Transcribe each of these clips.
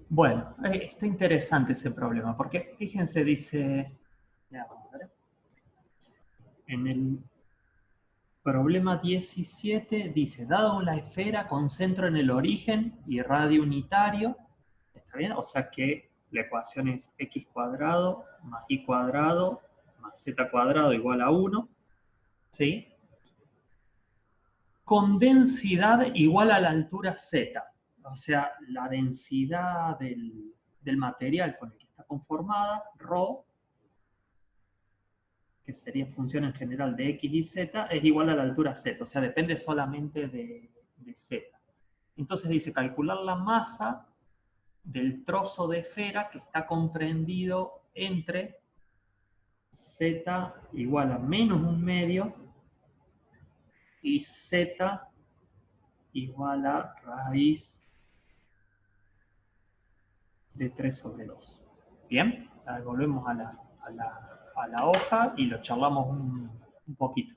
Bueno, está interesante ese problema, porque fíjense, dice, ya, vamos a ver, en el problema 17 dice, dado la esfera con centro en el origen y radio unitario, ¿está bien? O sea que la ecuación es x cuadrado más y cuadrado más z cuadrado igual a 1, ¿sí? Con densidad igual a la altura z, o sea, la densidad del material con el que está conformada, ρ, que sería función en general de x y z, es igual a la altura z, o sea, depende solamente de z. Entonces dice calcular la masa del trozo de esfera que está comprendido entre z igual a menos un medio y z igual a raíz de 3 sobre 2. Bien, volvemos a la hoja y lo charlamos un poquito.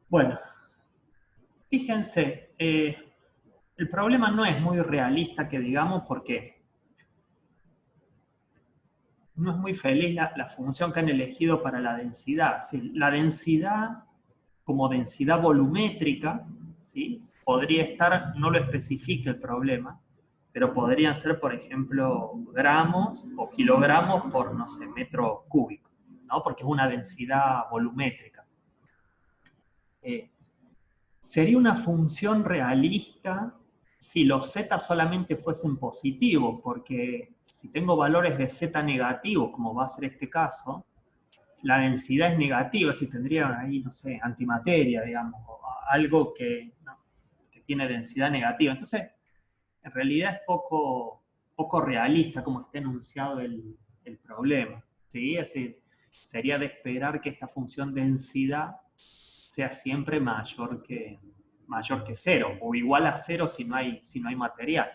Bueno, fíjense, el problema no es muy realista que digamos porque no es muy feliz la función que han elegido para la densidad. ¿Sí? La densidad como densidad volumétrica, ¿sí? Podría estar, no lo especifica el problema, pero podrían ser, por ejemplo, gramos o kilogramos por, no sé, metro cúbico, ¿no? Porque es una densidad volumétrica. Sería una función realista si los z solamente fuesen positivos, porque si tengo valores de z negativos, como va a ser este caso, la densidad es negativa, si tendría ahí, no sé, antimateria, digamos, o algo que, no, que tiene densidad negativa. Entonces, en realidad es poco realista como está enunciado el problema. ¿Sí? Es decir, sería de esperar que esta función densidad sea siempre mayor que cero, o igual a cero si no hay material,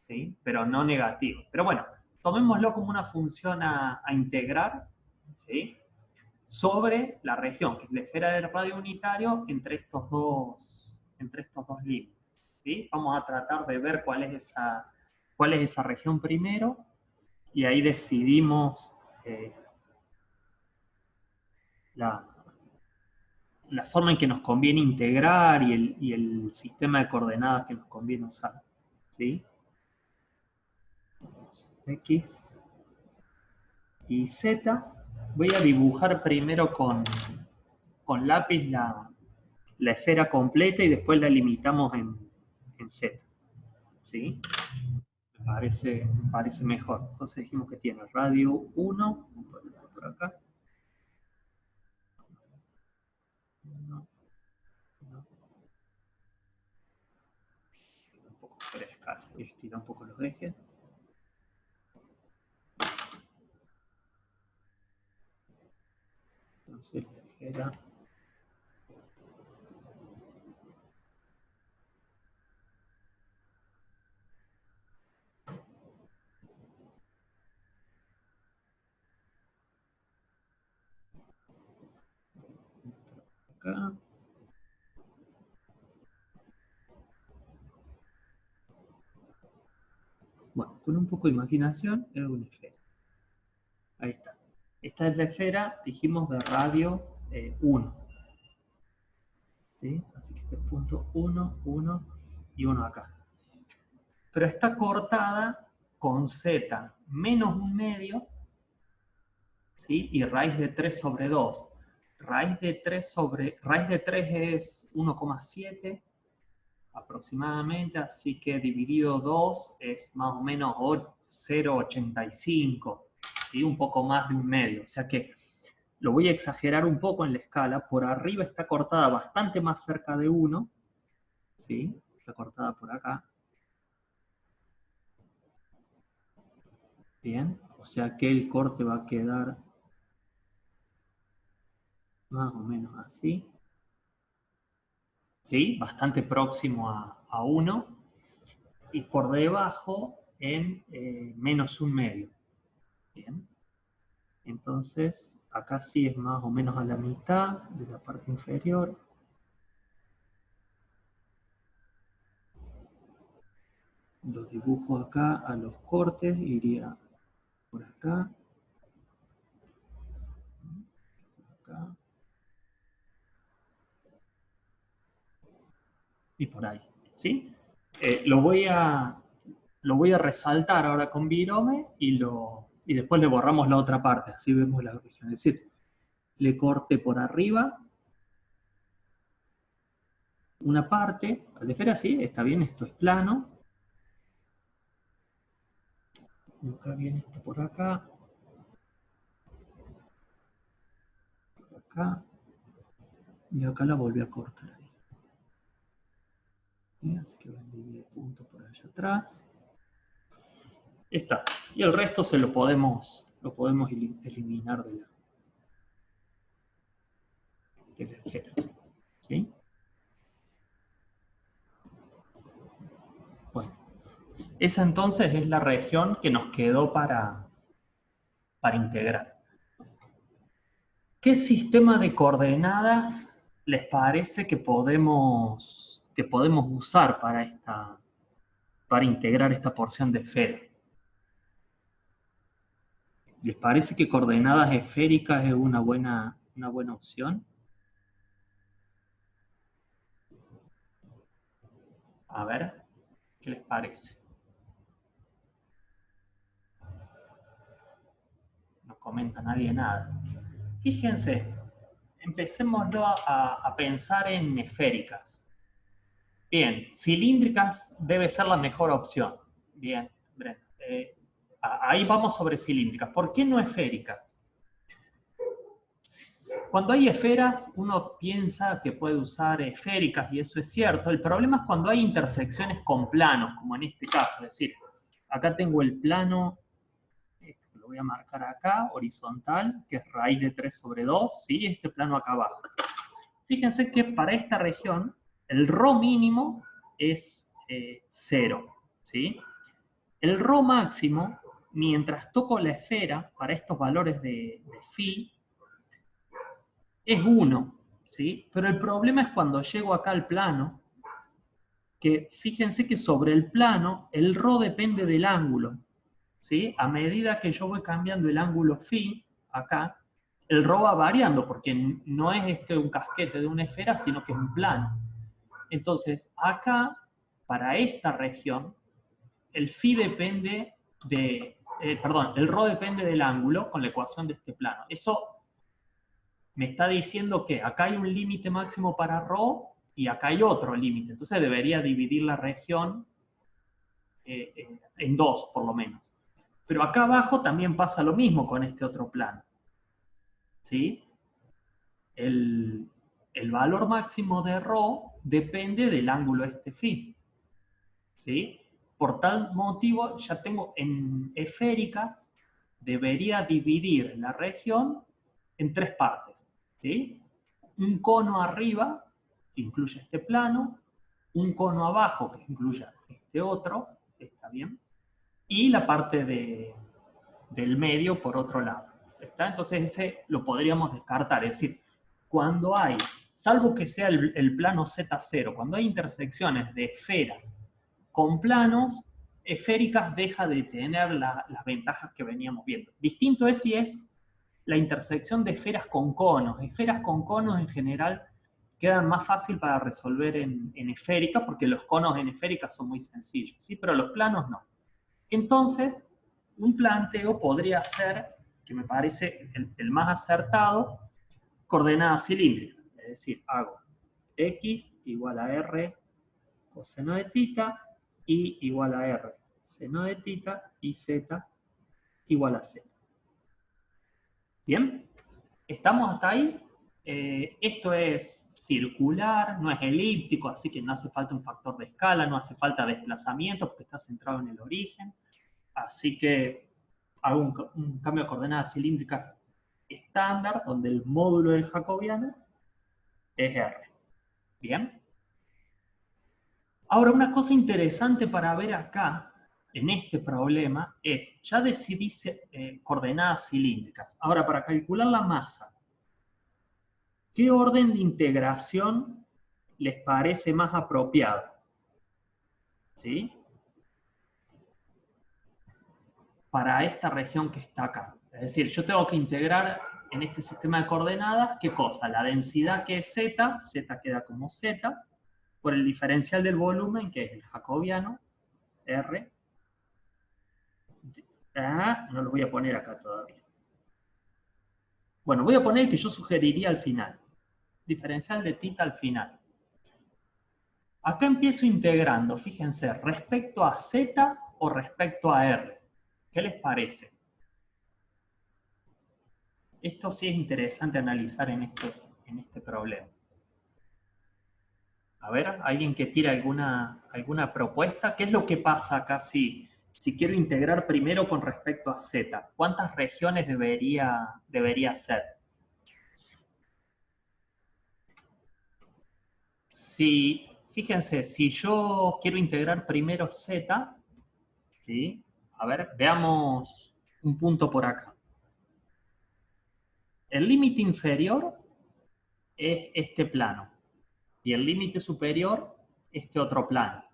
¿sí? Pero no negativo. Pero bueno, tomémoslo como una función a integrar, ¿sí? Sobre la región, que es la esfera del radio unitario, entre estos dos límites. ¿Sí? Vamos a tratar de ver cuál es esa región primero, y ahí decidimos la, la forma en que nos conviene integrar y el sistema de coordenadas que nos conviene usar. ¿Sí? X y Z. Voy a dibujar primero con lápiz la esfera completa y después la limitamos en Z. ¿Sí? Me parece mejor. Entonces dijimos que tiene radio 1, por acá. 1, 1. Un poco fresca. Estira un poco los ejes. Entonces la esfera. Acá. Bueno, con un poco de imaginación es una esfera. Ahí está. Esta es la esfera, dijimos, de radio 1. ¿Sí? Así que este punto 1, 1 y 1 acá. Pero está cortada con z menos un medio, ¿sí? Y raíz de 3 sobre 2. Raíz de 3 es 1,7 aproximadamente, así que dividido 2 es más o menos 0,85, ¿sí? Un poco más de un medio. O sea que lo voy a exagerar un poco en la escala. Por arriba está cortada bastante más cerca de 1, ¿sí? Está cortada por acá. Bien, o sea que el corte va a quedar más o menos así. ¿Sí? Bastante próximo a 1. Y por debajo en menos un medio. Bien. Entonces, acá sí es más o menos a la mitad de la parte inferior. Los dibujo acá a los cortes, iría por acá. Acá. Y por ahí, ¿sí? Lo voy a resaltar ahora con virome y después le borramos la otra parte, así vemos la región. Es decir, le corte por arriba una parte, al de esfera sí, está bien, esto es plano. Acá viene esto por acá. Por acá. Y acá la volví a cortar ahí. Bien, así que van a dividir punto por allá atrás. Está. Y el resto lo podemos eliminar de la esfera. ¿Sí? Bueno, esa entonces es la región que nos quedó para integrar. ¿Qué sistema de coordenadas les parece que podemos usar para integrar esta porción de esfera? ¿Les parece que coordenadas esféricas es una buena opción? A ver, ¿qué les parece? No comenta nadie nada. Fíjense, empecémoslo a pensar en esféricas. Bien, cilíndricas debe ser la mejor opción. Bien, Brenda. Ahí vamos sobre cilíndricas. ¿Por qué no esféricas? Cuando hay esferas, uno piensa que puede usar esféricas, y eso es cierto. El problema es cuando hay intersecciones con planos, como en este caso. Es decir, acá tengo el plano, lo voy a marcar acá, horizontal, que es raíz de 3 sobre 2, ¿sí? Este plano acá abajo. Fíjense que para esta región, el ρ mínimo es 0, ¿sí? El ρ máximo, mientras toco la esfera, para estos valores de phi, es 1, ¿sí? Pero el problema es cuando llego acá al plano, que fíjense que sobre el plano, el ρ depende del ángulo, ¿sí? A medida que yo voy cambiando el ángulo phi, acá, el ρ va variando, porque no es un casquete de una esfera, sino que es un plano. Entonces, acá, para esta región, el phi depende el ρ depende del ángulo con la ecuación de este plano. Eso me está diciendo que acá hay un límite máximo para ρ y acá hay otro límite. Entonces debería dividir la región en dos, por lo menos. Pero acá abajo también pasa lo mismo con este otro plano. ¿Sí? El valor máximo de ρ depende del ángulo phi. ¿Sí? Por tal motivo, ya tengo en esféricas, debería dividir la región en tres partes. ¿Sí? Un cono arriba, que incluye este plano, un cono abajo, que incluya este otro, está bien, y la parte del medio por otro lado. ¿Está? Entonces ese lo podríamos descartar, es decir, cuando hay, salvo que sea el plano Z0, cuando hay intersecciones de esferas con planos, esféricas deja de tener las ventajas que veníamos viendo. Distinto es si es la intersección de esferas con conos. Esferas con conos en general quedan más fácil para resolver en esféricas, porque los conos en esféricas son muy sencillos, ¿sí? Pero los planos no. Entonces, un planteo podría ser, que me parece el más acertado, coordenadas cilíndricas. Es decir, hago x igual a r coseno de θ, y igual a r seno de θ, y z igual a z. ¿Bien? ¿Estamos hasta ahí? Esto es circular, no es elíptico, así que no hace falta un factor de escala, no hace falta desplazamiento porque está centrado en el origen. Así que hago un cambio de coordenadas cilíndricas estándar, donde el módulo del jacobiano es R. ¿Bien? Ahora, una cosa interesante para ver acá, en este problema, es, ya decidí coordenadas cilíndricas. Ahora, para calcular la masa, ¿qué orden de integración les parece más apropiado? ¿Sí? para esta región que está acá. Es decir, yo tengo que integrar en este sistema de coordenadas, ¿qué cosa? La densidad que es z, z queda como z, por el diferencial del volumen, que es el jacobiano, R. No lo voy a poner acá todavía. Bueno, voy a poner el que yo sugeriría al final. Diferencial de θ al final. Acá empiezo integrando, fíjense, respecto a z o respecto a r. ¿Qué les parece? Esto sí es interesante analizar en este problema. A ver, ¿alguien que tire alguna propuesta? ¿Qué es lo que pasa acá si quiero integrar primero con respecto a z? ¿Cuántas regiones debería ser? Fíjense, si yo quiero integrar primero z, ¿sí? A ver, veamos un punto por acá. El límite inferior es este plano y el límite superior este otro plano.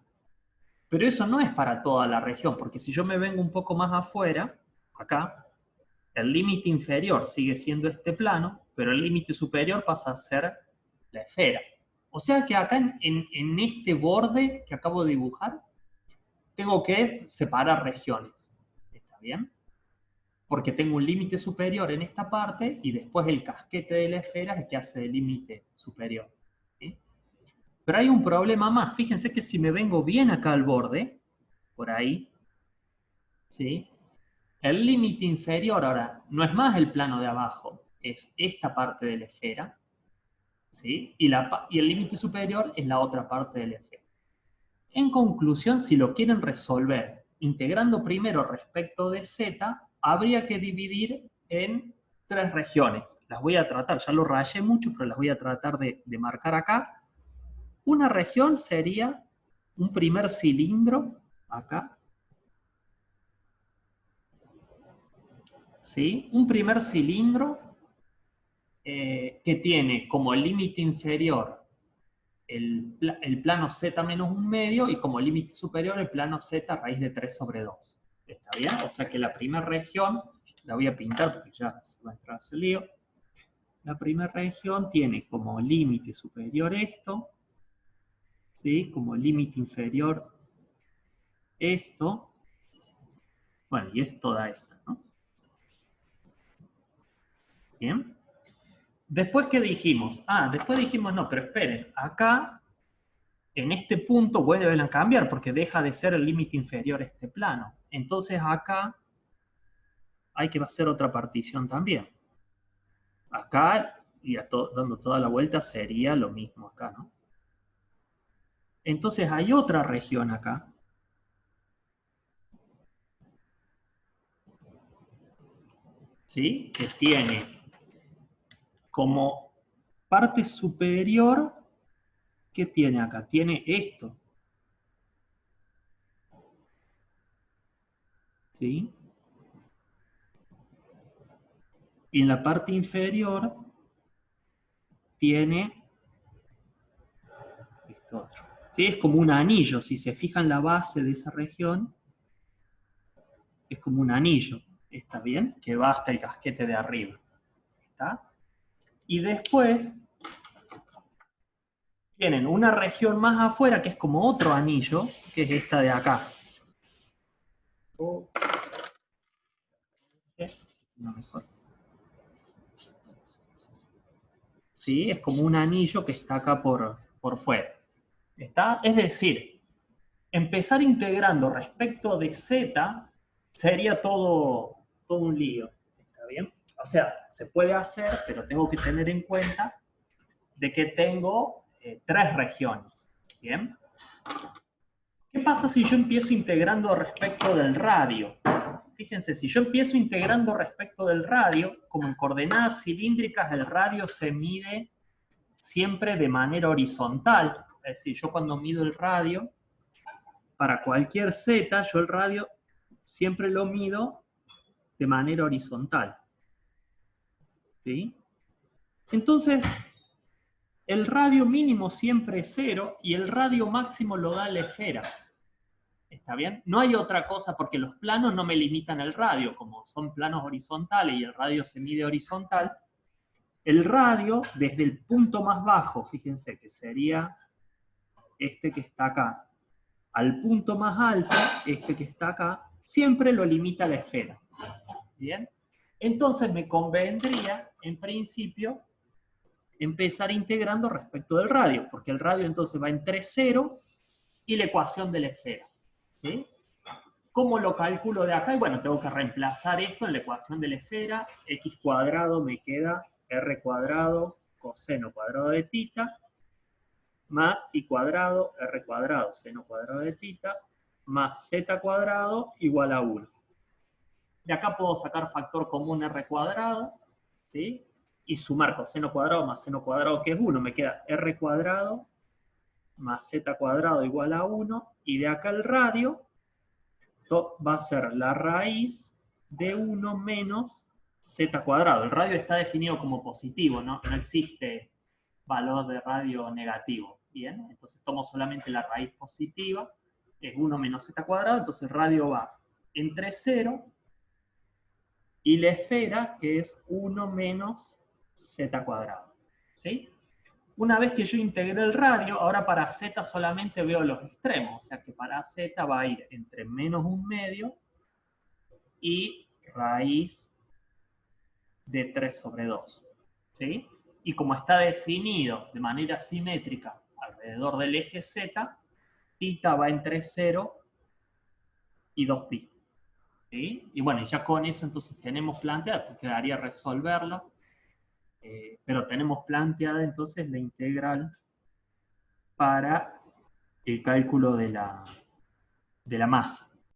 Pero eso no es para toda la región, porque si yo me vengo un poco más afuera, acá, el límite inferior sigue siendo este plano, pero el límite superior pasa a ser la esfera. O sea que acá en este borde que acabo de dibujar, tengo que separar regiones. ¿Está bien? Porque tengo un límite superior en esta parte y después el casquete de la esfera es el que hace el límite superior. ¿Sí? Pero hay un problema más. Fíjense que si me vengo bien acá al borde, por ahí, ¿sí? El límite inferior ahora no es más el plano de abajo, es esta parte de la esfera, ¿sí? Y el límite superior es la otra parte de la esfera. En conclusión, si lo quieren resolver integrando primero respecto de z, habría que dividir en 3 regiones. Las voy a tratar, ya lo rayé mucho, pero las voy a tratar de marcar acá. Una región sería un primer cilindro, acá. ¿Sí? Un primer cilindro que tiene como límite inferior el plano z menos 1/2 y como límite superior el plano z raíz de 3 sobre 2. ¿Está bien? O sea que la primera región, la voy a pintar porque ya se va a entrar a hacer lío. La primera región tiene como límite superior esto, ¿sí? Como límite inferior esto, bueno, y es toda esta, ¿no? ¿Bien? Después, ¿qué dijimos? Después dijimos, no, pero esperen, acá, en este punto vuelven a cambiar porque deja de ser el límite inferior a este plano. Entonces acá hay que hacer otra partición también. Acá, y dando toda la vuelta, sería lo mismo acá, ¿no? Entonces hay otra región acá. ¿Sí? Que tiene como parte superior, ¿qué tiene acá? Tiene esto. ¿Sí? Y en la parte inferior tiene esto otro. ¿Sí? Es como un anillo. Si se fijan la base de esa región, es como un anillo. ¿Está bien? Que va hasta el casquete de arriba. ¿Está? Y después tienen una región más afuera que es como otro anillo, que es esta de acá. ¿Sí? Es como un anillo que está acá por fuera. ¿Está? Es decir, empezar integrando respecto de z sería todo un lío. ¿Está bien? O sea, se puede hacer, pero tengo que tener en cuenta de que tengo 3 regiones. ¿Bien? ¿Qué pasa si yo empiezo integrando respecto del radio? Fíjense, si yo empiezo integrando respecto del radio, como en coordenadas cilíndricas, el radio se mide siempre de manera horizontal. Es decir, yo cuando mido el radio, para cualquier z, yo el radio siempre lo mido de manera horizontal. ¿Sí? Entonces, el radio mínimo siempre es 0 y el radio máximo lo da la esfera. ¿Está bien? No hay otra cosa, porque los planos no me limitan el radio, como son planos horizontales y el radio se mide horizontal. El radio, desde el punto más bajo, fíjense que sería este que está acá, al punto más alto, este que está acá, siempre lo limita la esfera. ¿Bien? Entonces me convendría, en principio, empezar integrando respecto del radio, porque el radio entonces va entre 0 y la ecuación de la esfera. ¿Sí? ¿Cómo lo calculo de acá? Y bueno, tengo que reemplazar esto en la ecuación de la esfera. X cuadrado me queda R cuadrado coseno cuadrado de tita, más I cuadrado R cuadrado seno cuadrado de tita, más Z cuadrado igual a 1. De acá puedo sacar factor común R cuadrado, ¿sí? Y sumar coseno cuadrado más seno cuadrado, que es 1. Me queda R cuadrado más Z cuadrado igual a 1. Y de acá el radio va a ser la raíz de 1 menos Z cuadrado. El radio está definido como positivo, ¿no? No existe valor de radio negativo. Bien, entonces tomo solamente la raíz positiva, es 1 menos Z cuadrado, entonces el radio va entre 0 y la esfera, que es 1 menos Z cuadrado. ¿Sí? Una vez que yo integré el radio, ahora para Z solamente veo los extremos, o sea que para Z va a ir entre menos 1/2 y raíz de 3/2. ¿Sí? Y como está definido de manera simétrica alrededor del eje Z, tita va entre 0 y 2pi. ¿Sí? Y bueno, ya con eso entonces tenemos planteado, quedaría resolverlo, pero tenemos planteada entonces la integral para el cálculo de la masa.